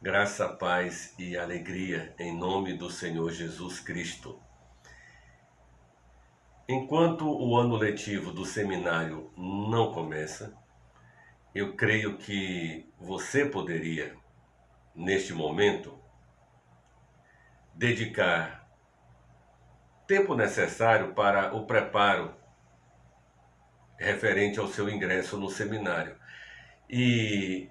Graça, paz e alegria em nome do Senhor Jesus Cristo. Enquanto o ano letivo do seminário não começa, eu creio que você poderia, neste momento, dedicar tempo necessário para o preparo referente ao seu ingresso no seminário. E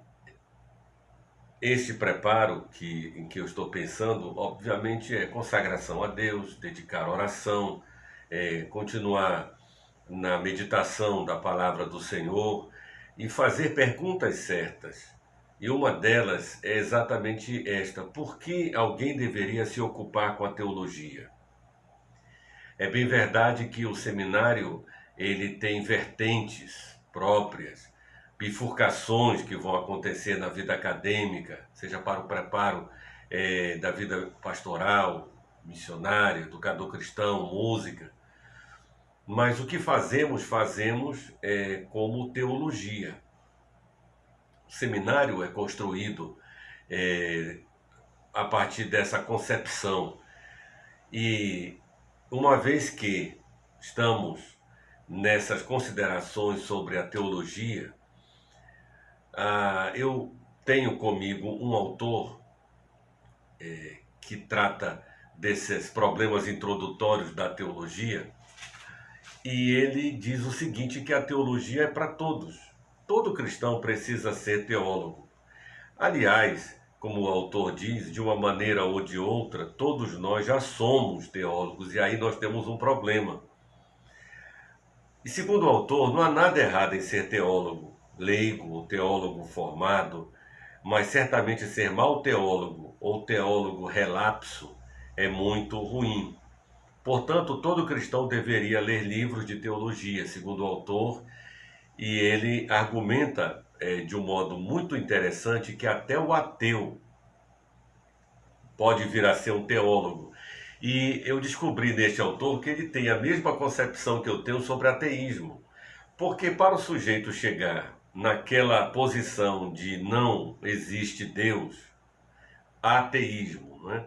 este preparo em que eu estou pensando, obviamente, é consagração a Deus, dedicar oração, continuar na meditação da palavra do Senhor e fazer perguntas certas. E uma delas é exatamente esta: por que alguém deveria se ocupar com a teologia? É bem verdade que o seminário ele tem vertentes próprias, bifurcações que vão acontecer na vida acadêmica, seja para o preparo da vida pastoral, missionária, educador cristão, música. Mas o que fazemos como teologia. O seminário é construído a partir dessa concepção. E uma vez que estamos nessas considerações sobre a teologia, eu tenho comigo um autor que trata desses problemas introdutórios da teologia, e ele diz o seguinte, que a teologia é para todos. Todo cristão precisa ser teólogo. Aliás, como o autor diz, de uma maneira ou de outra, todos nós já somos teólogos, e aí nós temos um problema. E segundo o autor, não há nada errado em ser teólogo, leigo ou teólogo formado, mas certamente ser mau teólogo ou teólogo relapso é muito ruim. Portanto, todo cristão deveria ler livros de teologia, segundo o autor, e ele argumenta de um modo muito interessante que até o ateu pode vir a ser um teólogo. E eu descobri neste autor que ele tem a mesma concepção que eu tenho sobre ateísmo. Porque para o sujeito chegar naquela posição de não existe Deus, ateísmo, né?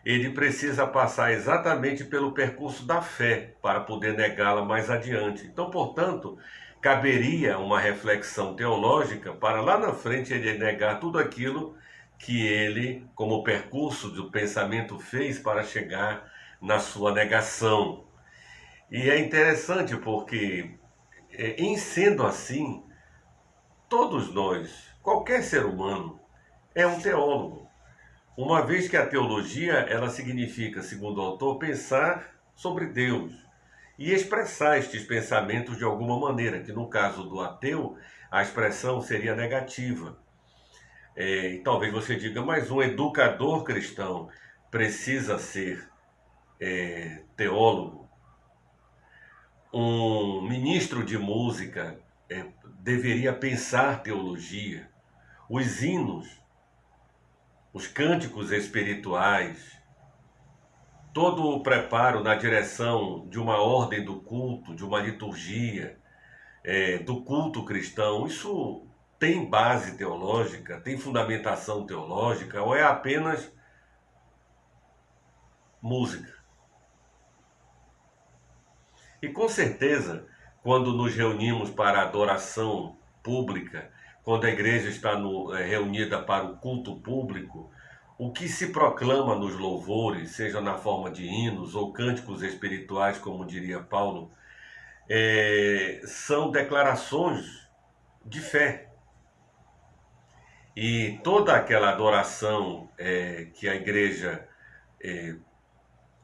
Ele precisa passar exatamente pelo percurso da fé para poder negá-la mais adiante. Então, portanto, caberia uma reflexão teológica para lá na frente ele negar tudo aquilo que ele, como percurso do pensamento, fez para chegar na sua negação. E é interessante porque, em sendo assim, todos nós, qualquer ser humano, é um teólogo. Uma vez que a teologia, ela significa, segundo o autor, pensar sobre Deus e expressar estes pensamentos de alguma maneira, que no caso do ateu, a expressão seria negativa. E talvez você diga, mas um educador cristão precisa ser teólogo. Um ministro de música deveria pensar teologia. Os hinos, os cânticos espirituais, todo o preparo na direção de uma ordem do culto, de uma liturgia, do culto cristão, isso tem base teológica, tem fundamentação teológica, ou é apenas música? E com certeza, quando nos reunimos para a adoração pública, quando a igreja está reunida para o culto público, o que se proclama nos louvores, seja na forma de hinos ou cânticos espirituais, como diria Paulo, são declarações de fé. E toda aquela adoração que a igreja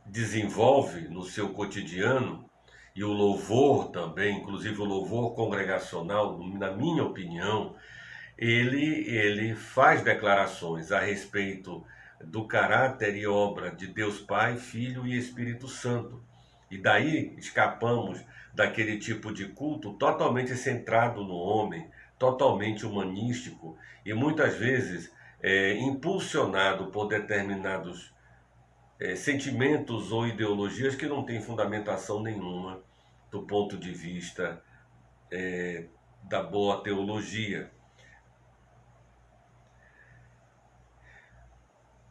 desenvolve no seu cotidiano, e o louvor também, inclusive o louvor congregacional, na minha opinião, ele faz declarações a respeito do caráter e obra de Deus Pai, Filho e Espírito Santo. E daí escapamos daquele tipo de culto totalmente centrado no homem, totalmente humanístico e muitas vezes impulsionado por determinados sentimentos ou ideologias que não têm fundamentação nenhuma do ponto de vista da boa teologia.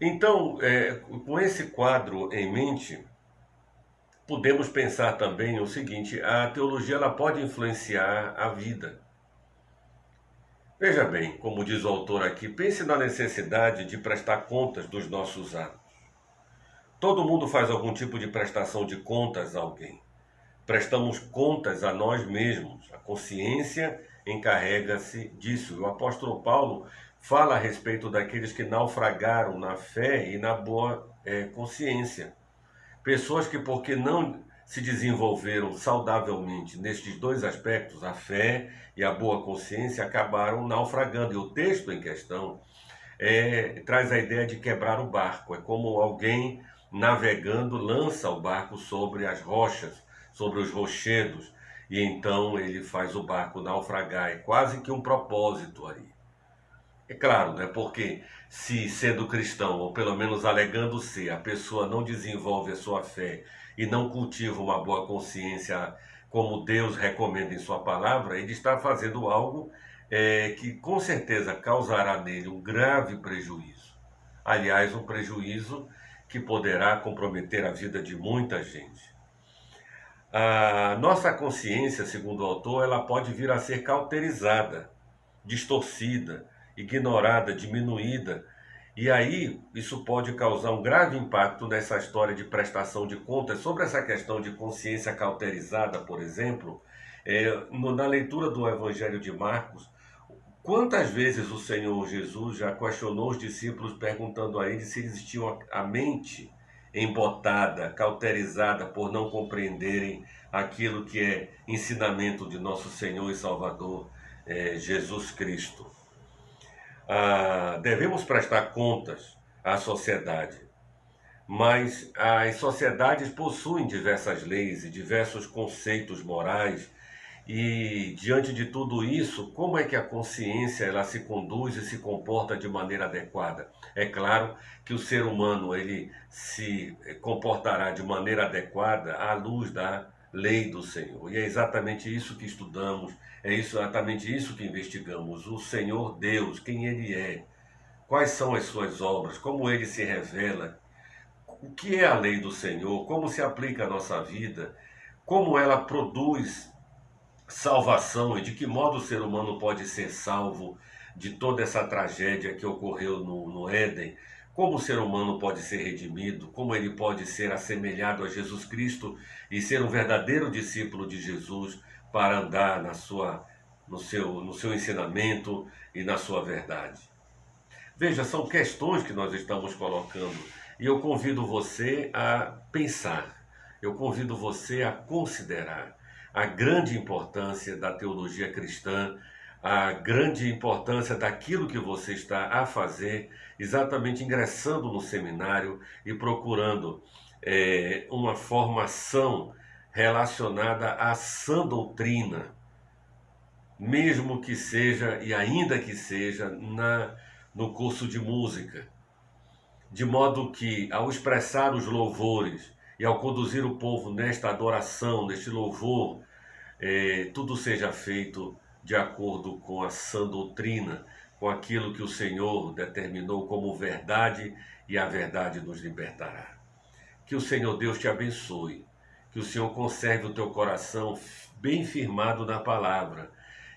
Então, com esse quadro em mente, podemos pensar também o seguinte: a teologia ela pode influenciar a vida. Veja bem, como diz o autor aqui, pense na necessidade de prestar contas dos nossos atos. Todo mundo faz algum tipo de prestação de contas a alguém. Prestamos contas a nós mesmos. A consciência encarrega-se disso. O apóstolo Paulo fala a respeito daqueles que naufragaram na fé e na boa consciência. Pessoas que, porque não se desenvolveram saudavelmente nestes dois aspectos, a fé e a boa consciência, acabaram naufragando. E o texto em questão traz a ideia de quebrar o barco. É como alguém navegando lança o barco sobre as rochas, sobre os rochedos, e então ele faz o barco naufragar. É quase que um propósito ali. É claro, né? Porque se sendo cristão, ou pelo menos alegando ser, a pessoa não desenvolve a sua fé e não cultiva uma boa consciência como Deus recomenda em sua palavra, ele está fazendo algo que com certeza causará nele um grave prejuízo. Aliás, um prejuízo que poderá comprometer a vida de muita gente. A nossa consciência, segundo o autor, ela pode vir a ser cauterizada, distorcida, ignorada, diminuída. E aí, isso pode causar um grave impacto nessa história de prestação de contas. Sobre essa questão de consciência cauterizada, por exemplo, na leitura do Evangelho de Marcos, quantas vezes o Senhor Jesus já questionou os discípulos perguntando a eles se eles tinham a mente embotada, cauterizada por não compreenderem aquilo que é ensinamento de nosso Senhor e Salvador Jesus Cristo. Devemos prestar contas à sociedade, mas as sociedades possuem diversas leis e diversos conceitos morais e diante de tudo isso, como é que a consciência ela se conduz e se comporta de maneira adequada? É claro que o ser humano ele se comportará de maneira adequada à luz da lei do Senhor. E é exatamente isso que estudamos, é exatamente isso que investigamos. O Senhor Deus, quem Ele é, quais são as suas obras, como Ele se revela, o que é a lei do Senhor, como se aplica à nossa vida, como ela produz salvação e de que modo o ser humano pode ser salvo de toda essa tragédia que ocorreu no Éden, como o ser humano pode ser redimido, como ele pode ser assemelhado a Jesus Cristo e ser um verdadeiro discípulo de Jesus para andar no seu ensinamento e na sua verdade. Veja, são questões que nós estamos colocando e eu convido você a pensar, eu convido você a considerar a grande importância da teologia cristã, a grande importância daquilo que você está a fazer, exatamente ingressando no seminário e procurando uma formação relacionada à sã doutrina, mesmo que seja, e ainda que seja, no curso de música. De modo que, ao expressar os louvores e ao conduzir o povo nesta adoração, neste louvor, tudo seja feito de acordo com a sã doutrina, com aquilo que o Senhor determinou como verdade e a verdade nos libertará. Que o Senhor Deus te abençoe, que o Senhor conserve o teu coração bem firmado na palavra,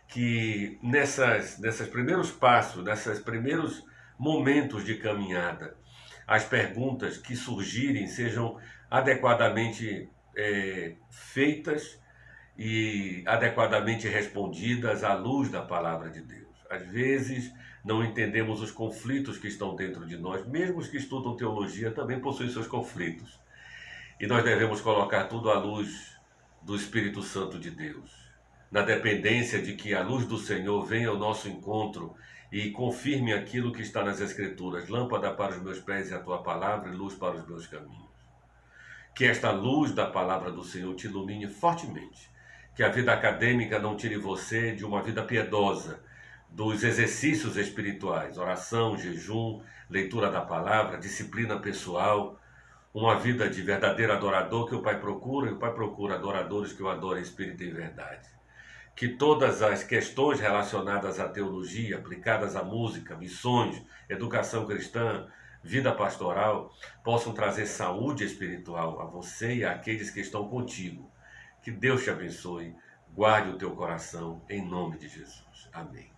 que nessas primeiros passos, nesses primeiros momentos de caminhada, as perguntas que surgirem sejam adequadamente feitas e adequadamente respondidas à luz da palavra de Deus. Às vezes não entendemos os conflitos que estão dentro de nós, mesmo os que estudam teologia também possuem seus conflitos. E nós devemos colocar tudo à luz do Espírito Santo de Deus, na dependência de que a luz do Senhor venha ao nosso encontro e confirme aquilo que está nas Escrituras, lâmpada para os meus pés e a tua palavra e luz para os meus caminhos. Que esta luz da palavra do Senhor te ilumine fortemente, que a vida acadêmica não tire você de uma vida piedosa, dos exercícios espirituais, oração, jejum, leitura da palavra, disciplina pessoal, uma vida de verdadeiro adorador que o Pai procura, e o Pai procura adoradores que o adorem em espírito e em verdade. Que todas as questões relacionadas à teologia, aplicadas à música, missões, educação cristã, vida pastoral, possam trazer saúde espiritual a você e àqueles que estão contigo. Que Deus te abençoe, guarde o teu coração, em nome de Jesus. Amém.